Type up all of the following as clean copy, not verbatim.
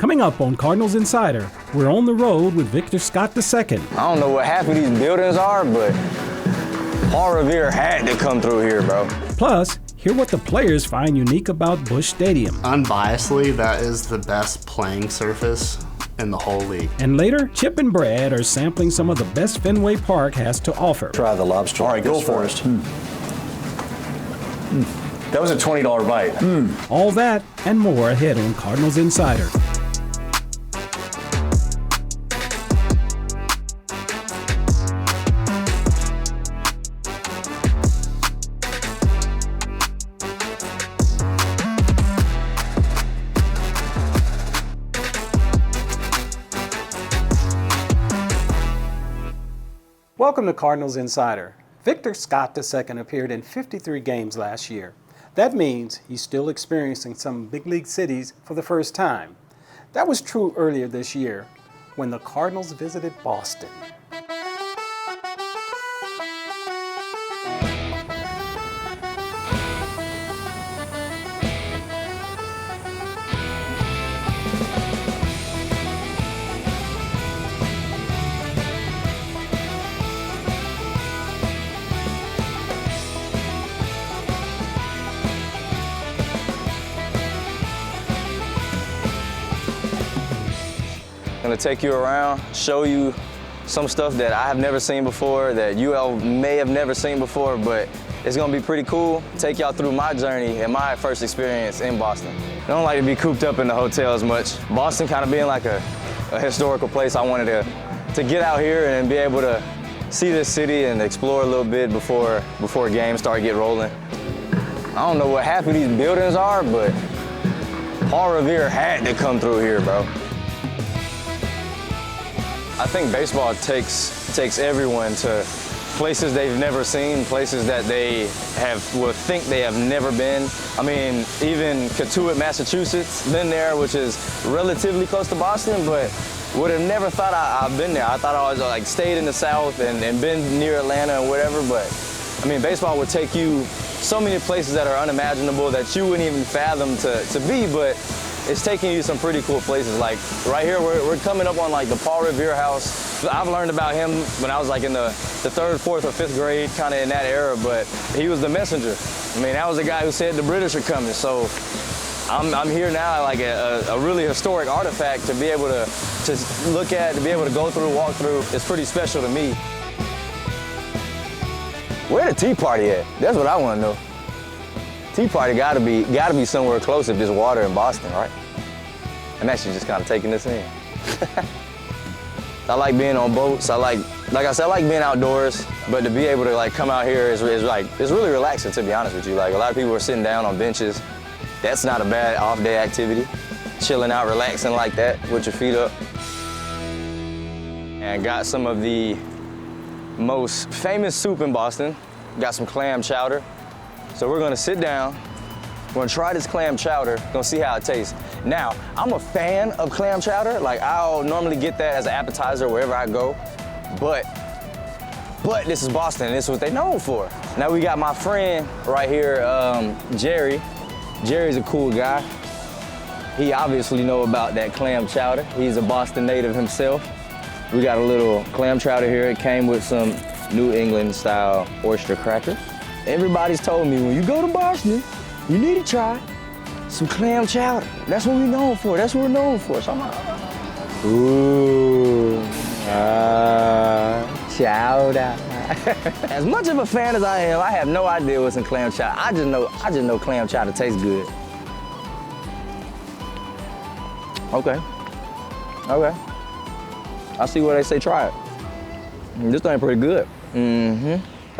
Coming up on Cardinals Insider, we're on the road with Victor Scott II. I don't know what half of these buildings are, but Paul Revere had to come through here, bro. Plus, hear what the players find unique about Busch Stadium. Unbiasedly, that is the best playing surface in the whole league. And later, Chip and Brad are sampling some of the best Fenway Park has to offer. Try the lobster. All right, go for it. That was a $20 bite. All that and more ahead on Cardinals Insider. Welcome to Cardinals Insider. Victor Scott II appeared in 53 games last year. That means he's still experiencing some big league cities for the first time. That was true earlier this year when the Cardinals visited Boston. I'm gonna take you around, show you some stuff that I have never seen before, that you all may have never seen before, but it's gonna be pretty cool. Take y'all through my journey and my first experience in Boston. I don't like to be cooped up in the hotel as much. Boston kind of being like a historical place, I wanted to get out here and be able to see this city and explore a little bit before games start getting rolling. I don't know what half of these buildings are, but Paul Revere had to come through here, bro. I think baseball takes everyone to places they've never seen, places that they would think they have never been. I mean, even Catuit, Massachusetts, been there, which is relatively close to Boston, but would have never thought I've been there. I thought I was like stayed in the South and been near Atlanta and whatever, but I mean, baseball would take you so many places that are unimaginable that you wouldn't even fathom to be, but it's taking you some pretty cool places. Like right here, we're coming up on like the Paul Revere house. I've learned about him when I was like in the 3rd, 4th, or 5th grade, kind of in that era, but he was the messenger. I mean, that was the guy who said the British are coming. So I'm here now, like a really historic artifact to be able to look at, to be able to go through, walk through. It's pretty special to me. Where the tea party at? That's what I want to know. Tea party gotta be somewhere close if there's water in Boston, right? I'm actually just kind of taking this in. I like being on boats. Like I said, I like being outdoors, but to be able to like come out here is really relaxing, to be honest with you. Like a lot of people are sitting down on benches. That's not a bad off-day activity. Chilling out, relaxing like that with your feet up. And got some of the most famous soup in Boston. Got some clam chowder. So we're gonna sit down, we're gonna try this clam chowder, gonna see how it tastes. Now, I'm a fan of clam chowder. Like I'll normally get that as an appetizer wherever I go, but this is Boston, and this is what they're known for. Now we got my friend right here, Jerry. Jerry's a cool guy. He obviously know about that clam chowder. He's a Boston native himself. We got a little clam chowder here. It came with some New England style oyster crackers. Everybody's told me when you go to Boston, you need to try some clam chowder. That's what we're known for. That's what we're known for. So I'm like, ooh, chowder. As much of a fan as I am, I have no idea what's in clam chowder. I just know clam chowder tastes good. Okay. I see what they say, try it. This thing pretty good. I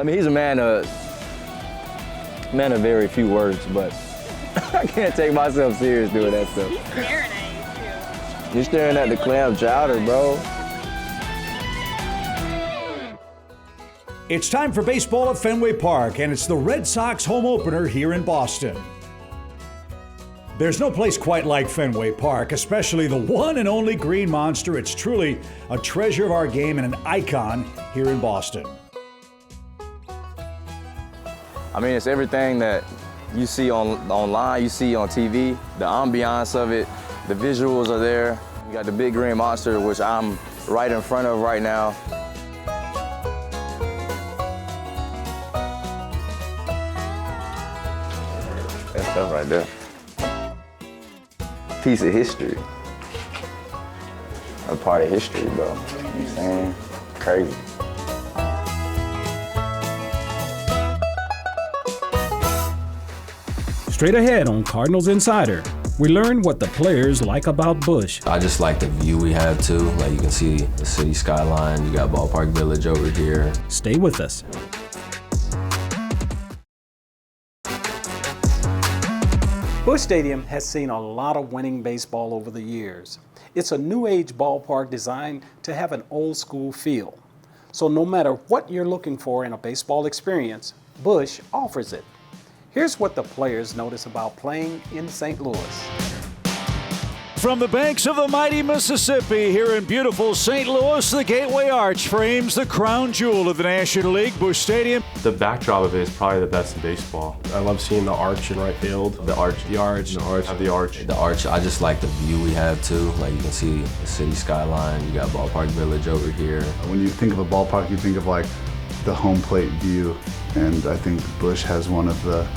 mean, he's a man of very few words, but I can't take myself serious doing that stuff. He's staring at you, too. You're staring at the clam chowder, bro. It's time for baseball at Fenway Park, and it's the Red Sox home opener here in Boston. There's no place quite like Fenway Park, especially the one and only Green Monster. It's truly a treasure of our game and an icon here in Boston. I mean, it's everything that you see online, you see on TV, the ambiance of it, The visuals are there. You got the big green monster, which I'm right in front of right now. That's stuff right there. Piece of history. A part of history, bro. You know what I'm saying? Crazy. Straight ahead on Cardinals Insider, we learn what the players like about Busch. I just like the view we have too. Like you can see the city skyline. You got Ballpark Village over here. Stay with us. Busch Stadium has seen a lot of winning baseball over the years. It's a new age ballpark designed to have an old school feel. So no matter what you're looking for in a baseball experience, Busch offers it. Here's what the players notice about playing in St. Louis. From the banks of the mighty Mississippi, here in beautiful St. Louis, the Gateway Arch frames the crown jewel of the National League, Busch Stadium. The backdrop of it is probably the best in baseball. I love seeing the arch in right field. The arch. The arch. The arch. The arch. The arch, I just like the view we have too. Like you can see the city skyline. You got Ballpark Village over here. When you think of a ballpark, you think of like the home plate view. And I think Busch has one of the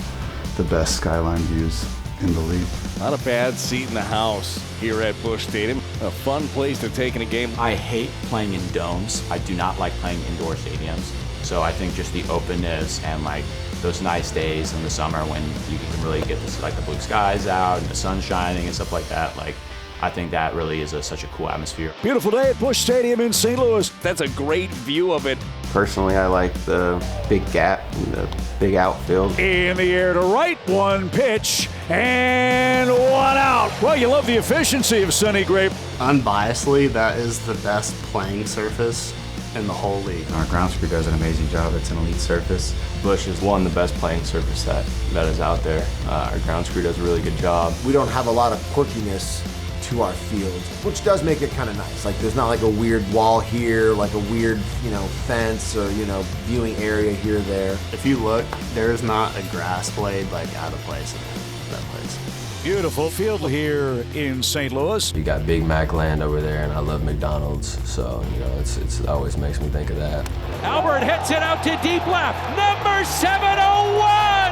best skyline views in the league. Not a bad seat in the house here at Busch Stadium. A fun place to take in a game. I hate playing in domes. I do not like playing indoor stadiums. So I think just the openness and like those nice days in the summer when you can really get this, like the blue skies out and the sun shining and stuff like that. Like I think that really is such a cool atmosphere. Beautiful day at Busch Stadium in St. Louis. That's a great view of it. Personally, I like the big gap and the big outfield. In the air to right, one pitch, and one out. Well, you love the efficiency of Sonny Gray. Unbiasedly, that is the best playing surface in the whole league. Our ground crew does an amazing job. It's an elite surface. Busch is one of the best playing surface that is out there. Our ground crew does a really good job. We don't have a lot of quirkiness to our field, which does make it kind of nice. Like there's not like a weird wall here, like a weird, fence or, viewing area here or there. If you look, there's not a grass blade like out of place in that place. Beautiful field here in St. Louis. You got Big Mac land over there, and I love McDonald's, so it always makes me think of that. Albert hits it out to deep left. Number 701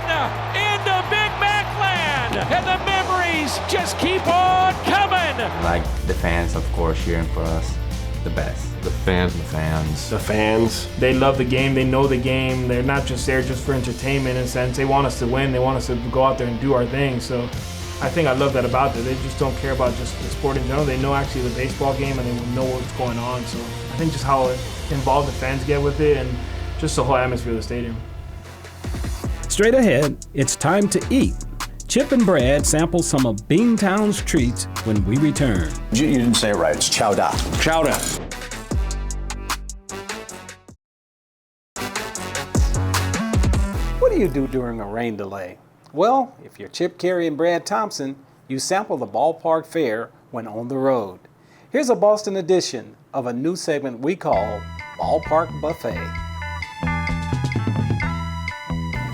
into Big Mac land, and the memories just keep on coming. Like the fans, of course, cheering for us, the best. The fans. The fans. They love the game. They know the game. They're not just there just for entertainment in a sense. They want us to win. They want us to go out there and do our thing. So I think I love that about it. They just don't care about just the sport in general. They know actually the baseball game and they know what's going on. So I think just how involved the fans get with it and just the whole atmosphere of the stadium. Straight ahead, it's time to eat. Chip and Brad sample some of Beantown's treats when we return. You didn't say it right. It's chowder. Chowder. What do you do during a rain delay? Well, if you're Chip, Caray, and Brad Thompson, you sample the ballpark fare when on the road. Here's a Boston edition of a new segment we call Ballpark Buffet.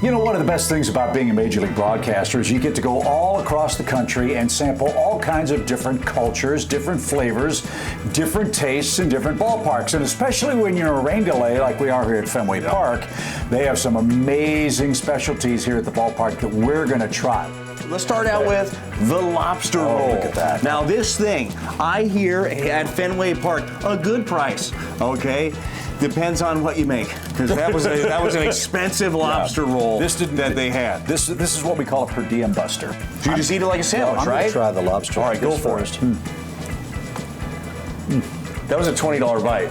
You know, one of the best things about being a major league broadcaster is you get to go all across the country and sample all kinds of different cultures, different flavors, different tastes, and different ballparks. And especially when you're in a rain delay like we are here at Fenway Park, they have some amazing specialties here at the ballpark that we're going to try. Let's start out with the lobster roll. Look at that. Now this thing, I hear at Fenway Park, a good price, okay? Depends on what you make, because that was an expensive lobster roll that they had. This is what we call a per diem buster. So you just eat it like a sandwich, I'm right? Gonna try the lobster. All right, go for it. That was a $20 bite.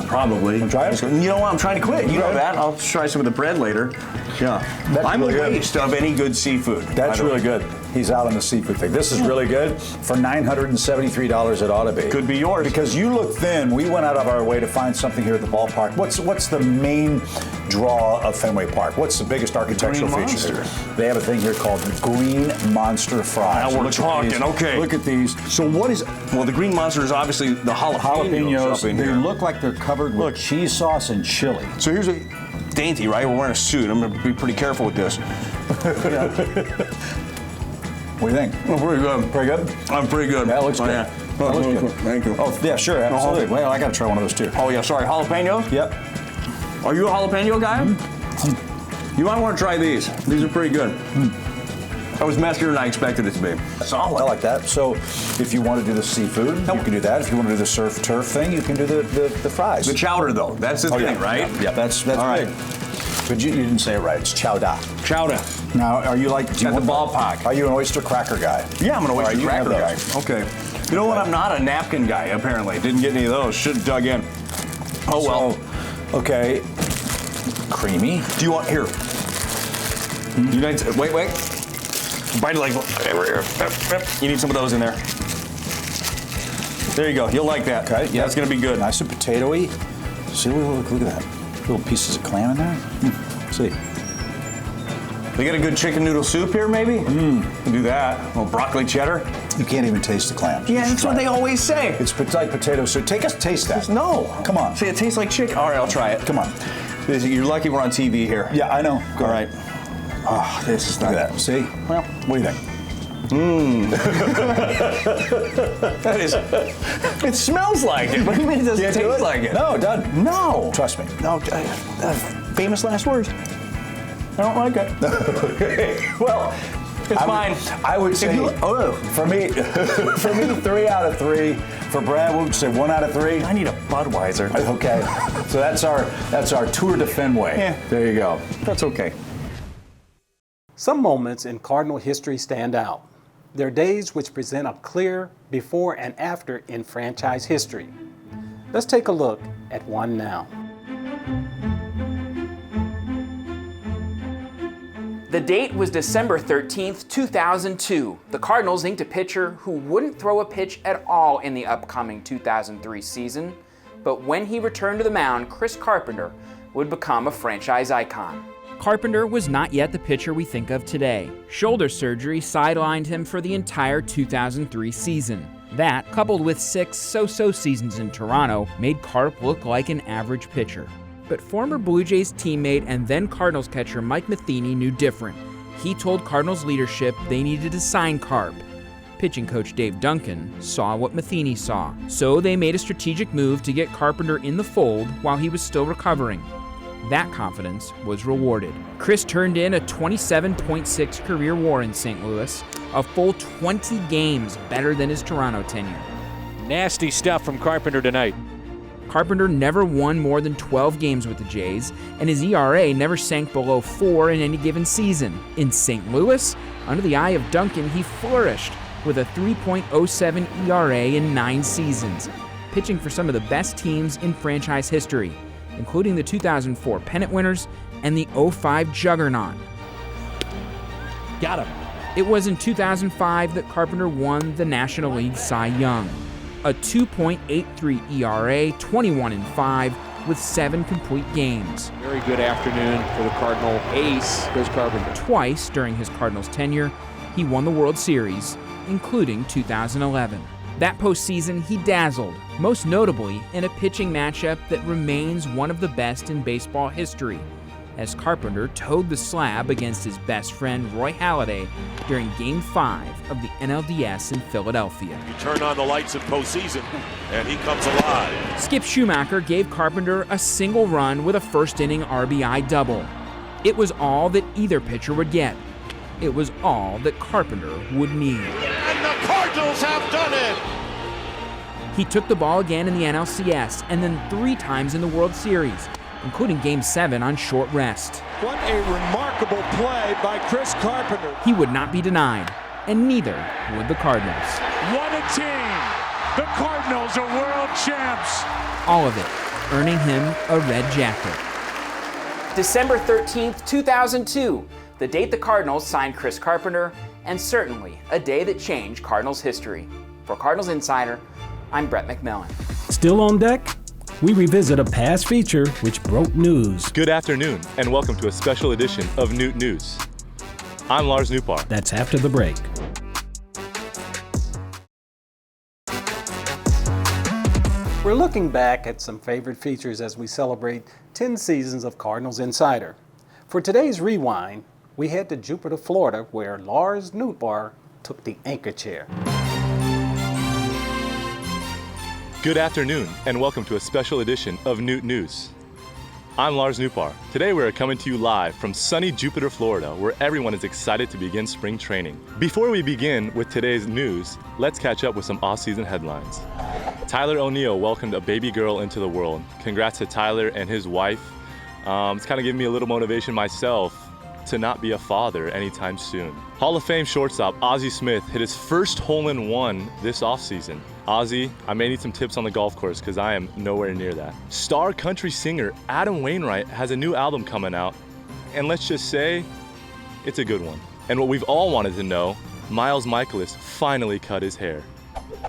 Probably. Try it? You know what? I'm trying to quit. You know that. I'll try some of the bread later. Yeah. I'm a waste of any good seafood. That's really good. He's out on the seafood thing. This is really good. For $973, it ought to be. Could be yours. Because you look thin. We went out of our way to find something here at the ballpark. What's the main draw of Fenway Park? What's the biggest architectural feature? They have a thing here called the Green Monster Fries. Now we're talking. Okay. Look at these. So what is? Well, the Green Monster is obviously the jalapenos. They look like they're covered with cheese sauce and chili. So here's a dainty, right? We're wearing a suit. I'm going to be pretty careful with this. What do you think? Oh, pretty good. Pretty good? I'm pretty good. That looks good. Yeah. That looks good. Thank you. Oh, yeah, sure, absolutely. Well, I got to try one of those too. Oh, yeah, sorry. Jalapenos? Yep. Are you a jalapeno guy? You might want to try these. These are pretty good. That was messier than I expected it to be. Solid. I like that. So if you want to do the seafood, you can do that. If you want to do the surf turf thing, you can do the fries. The chowder, though. That's the thing, right? Yeah, that's All big. But you didn't say it right. It's chowder. Chowder. Now, are you like... At the ballpark. Are you an oyster cracker guy? Yeah, I'm an oyster you cracker guy. have Okay. You know what? I'm not a napkin guy, apparently. Didn't get any of those. Should have dug in. Oh, well. So, okay. Creamy. Do you want... Here. You need... Wait. Bite it like... You need some of those in there. There you go. You'll like that. Okay. Yeah. That's going to be good. Nice and potatoey. See, look at that. Little pieces of clam in there. See. They got a good chicken noodle soup here, maybe? Do that. A little broccoli cheddar. You can't even taste the clams. Yeah, that's what they always say. It's like potato soup. Taste that. No. Come on. See, it tastes like chicken. All right, I'll try it. Come on. You're lucky we're on TV here. Yeah, I know. All right. Oh, this is not that. See? Well, what do you think? That is. It smells like it. What do you mean it doesn't taste like it? No, it doesn't. No. Trust me. No. Famous last words. I don't like it. Well, it's fine. I would say, for me, 3 out of 3. For Brad, we would say 1 out of 3. I need a Budweiser. Okay. So that's our tour to Fenway. Yeah. There you go. That's okay. Some moments in Cardinal history stand out. They're days which present a clear before and after in franchise history. Let's take a look at one now. The date was December 13th, 2002. The Cardinals inked a pitcher who wouldn't throw a pitch at all in the upcoming 2003 season, but when he returned to the mound, Chris Carpenter would become a franchise icon. Carpenter was not yet the pitcher we think of today. Shoulder surgery sidelined him for the entire 2003 season. That, coupled with 6 so-so seasons in Toronto, made Carp look like an average pitcher. But former Blue Jays teammate and then Cardinals catcher Mike Matheny knew different. He told Cardinals leadership they needed to sign Carp. Pitching coach Dave Duncan saw what Matheny saw, so they made a strategic move to get Carpenter in the fold while he was still recovering. That confidence was rewarded. Chris turned in a 27.6 career WAR in St. Louis, a full 20 games better than his Toronto tenure. Nasty stuff from Carpenter tonight. Carpenter never won more than 12 games with the Jays, and his ERA never sank below 4 in any given season. In St. Louis, under the eye of Duncan, he flourished with a 3.07 ERA in 9 seasons, pitching for some of the best teams in franchise history, including the 2004 pennant winners and the 2005 juggernaut. Got him. It was in 2005 that Carpenter won the National League Cy Young. A 2.83 ERA, 21-5, with 7 complete games. Very good afternoon for the Cardinal ace, Chris Carpenter. Twice during his Cardinals tenure, he won the World Series, including 2011. That postseason, he dazzled, most notably in a pitching matchup that remains one of the best in baseball history, as Carpenter towed the slab against his best friend Roy Halladay during Game 5 of the NLDS in Philadelphia. You turn on the lights in postseason, and he comes alive. Skip Schumacher gave Carpenter a single run with a first-inning RBI double. It was all that either pitcher would get. It was all that Carpenter would need. And the Cardinals have done it! He took the ball again in the NLCS and then 3 times in the World Series, including Game 7 on short rest. What a remarkable play by Chris Carpenter. He would not be denied, and neither would the Cardinals. What a team! The Cardinals are world champs! All of it, earning him a red jacket. December 13th, 2002, the date the Cardinals signed Chris Carpenter, and certainly a day that changed Cardinals history. For Cardinals Insider, I'm Brett McMillan. Still on deck? We revisit a past feature which broke news. Good afternoon, and welcome to a special edition of Newt News. I'm Lars Newpar. That's after the break. We're looking back at some favorite features as we celebrate 10 seasons of Cardinals Insider. For today's rewind, we head to Jupiter, Florida, where Lars Newpar took the anchor chair. Good afternoon, and welcome to a special edition of Newt News. I'm Lars Newpar. Today we're coming to you live from sunny Jupiter, Florida, where everyone is excited to begin spring training. Before we begin with today's news, let's catch up with some off-season headlines. Tyler O'Neill welcomed a baby girl into the world. Congrats to Tyler and his wife. It's kind of giving me a little motivation myself to not be a father anytime soon. Hall of Fame shortstop Azie Smith hit his first hole-in-one this offseason. Azie, I may need some tips on the golf course because I am nowhere near that. Star country singer Adam Wainwright has a new album coming out, and let's just say, it's a good one. And what we've all wanted to know, Miles Michaelis finally cut his hair.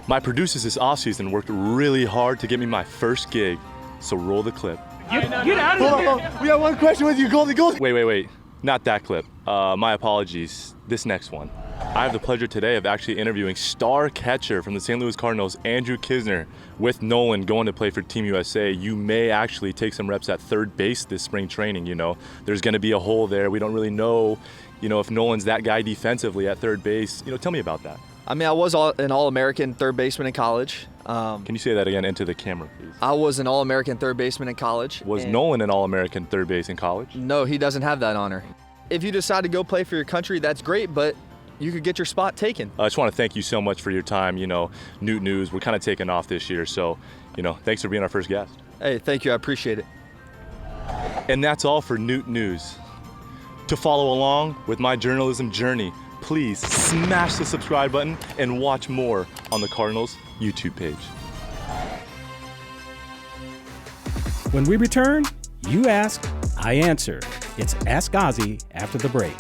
My producers this offseason worked really hard to get me my first gig, so roll the clip. Get out of here! We have one question with you, Goldie. Wait. Not that clip. My apologies. This next one. I have the pleasure today of actually interviewing star catcher from the St. Louis Cardinals, Andrew Knizner. With Nolan going to play for Team USA, you may actually take some reps at third base this spring training, you know. There's going to be a hole there. We don't really know, if Nolan's that guy defensively at third base. Tell me about that. I mean, I was an All-American third baseman in college. Can you say that again into the camera, please? I was an All-American third baseman in college. Was Nolan an All-American third base in college? No, he doesn't have that honor. If you decide to go play for your country, that's great, but you could get your spot taken. I just want to thank you so much for your time. Newt News, we're kind of taking off this year, so, thanks for being our first guest. Hey, thank you, I appreciate it. And that's all for Newt News. To follow along with my journalism journey, please smash the subscribe button and watch more on the Cardinals YouTube page. When we return, you ask, I answer. It's Ask Azie after the break.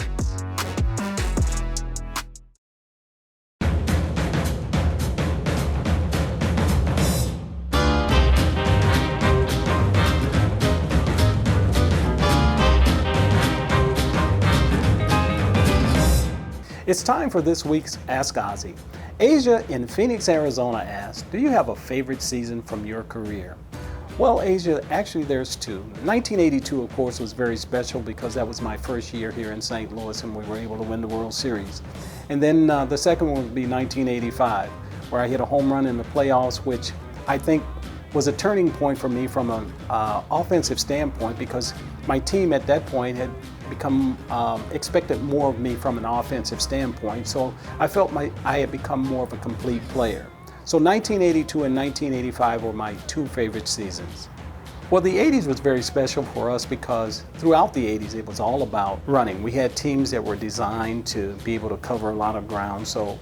It's time for this week's Ask Azie. Asia in Phoenix, Arizona asked, do you have a favorite season from your career? Well, Asia, actually there's two. 1982, of course, was very special because that was my first year here in St. Louis and we were able to win the World Series. And then the second one would be 1985, where I hit a home run in the playoffs, which I think was a turning point for me from an offensive standpoint because my team at that point had become expected more of me from an offensive standpoint. So I felt I had become more of a complete player. So 1982 and 1985 were my two favorite seasons. Well, the 80s was very special for us because throughout the 80s it was all about running. We had teams that were designed to be able to cover a lot of ground. So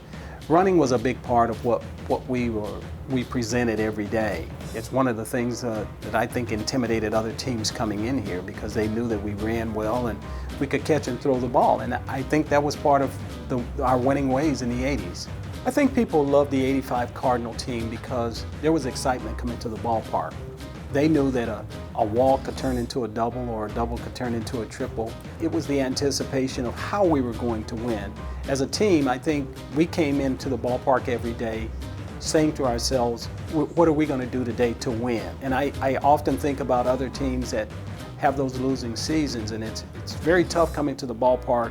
running was a big part of what we presented every day. It's one of the things that I think intimidated other teams coming in here because they knew that we ran well and we could catch and throw the ball. And I think that was part of our winning ways in the 80s. I think people loved the 85 Cardinal team because there was excitement coming to the ballpark. They knew that a walk could turn into a double or a double could turn into a triple. It was the anticipation of how we were going to win. As a team, I think we came into the ballpark every day saying to ourselves, what are we going to do today to win? And I often think about other teams that have those losing seasons, and it's very tough coming to the ballpark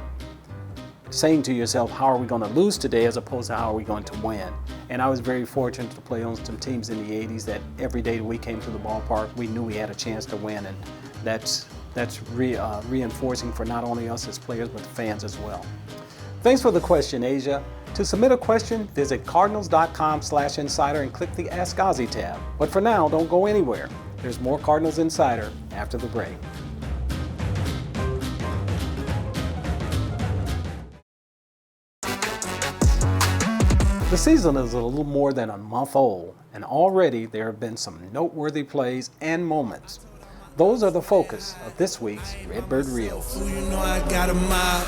saying to yourself, how are we going to lose today as opposed to how are we going to win? And I was very fortunate to play on some teams in the 80s that every day we came to the ballpark, we knew we had a chance to win, and that's reinforcing for not only us as players, but the fans as well. Thanks for the question, Asia. To submit a question, visit cardinals.com/insider and click the Ask Azie tab. But for now, don't go anywhere. There's more Cardinals Insider after the break. The season is a little more than a month old, and already there have been some noteworthy plays and moments. Those are the focus of this week's Redbird Reels. You know I got a mob,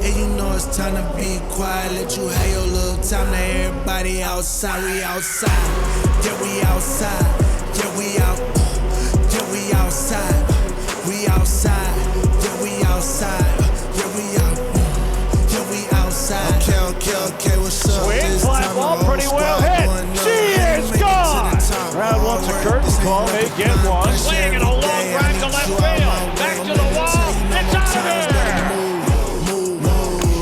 and you know it's time to be quiet. Let you have your little time. Now everybody outside, we outside. Yeah, we outside. Yeah, we out. Yeah, we outside. We outside. Yeah, we outside. Yeah, we out. Yeah, we outside. Okay, what's up? Swing, fly ball, pretty well hit. She is gone. Crowd wants a curtain call. They get one. Swing and a long drive to left field. Back to the wall. It's out of there.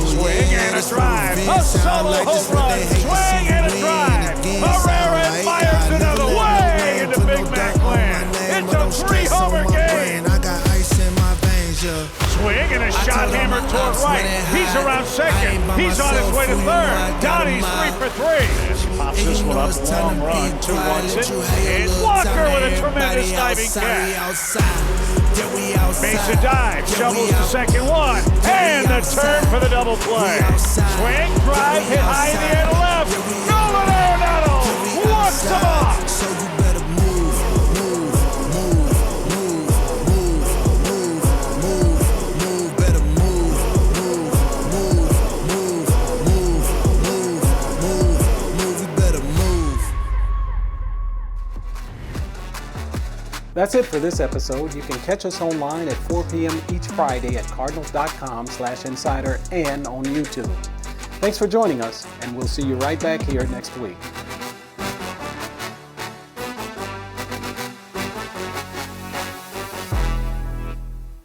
Swing and a drive. A solo home run, swing and a drive. Herrera fires another way into Big Mac land. It's a 3-homer game. I got ice in my veins, yeah. Swing and a shot hammered toward right. He's around second. He's on his way to third. Donnie's 3 for 3. Pops this one up, long run. 2 wants it. And Walker with a tremendous diving catch. Makes a dive, shovels the second one, and the turn for the double play. Swing, drive, hit high in the air to left. Nolan Arenado walks him off. So you better move, move, move, move, move, move, move, move, better move, move, move, move, move, move, move, move, you better move. That's it for this episode. You can catch us online at 4 p.m. each Friday at cardinals.com/insider and on YouTube. Thanks for joining us, and we'll see you right back here next week.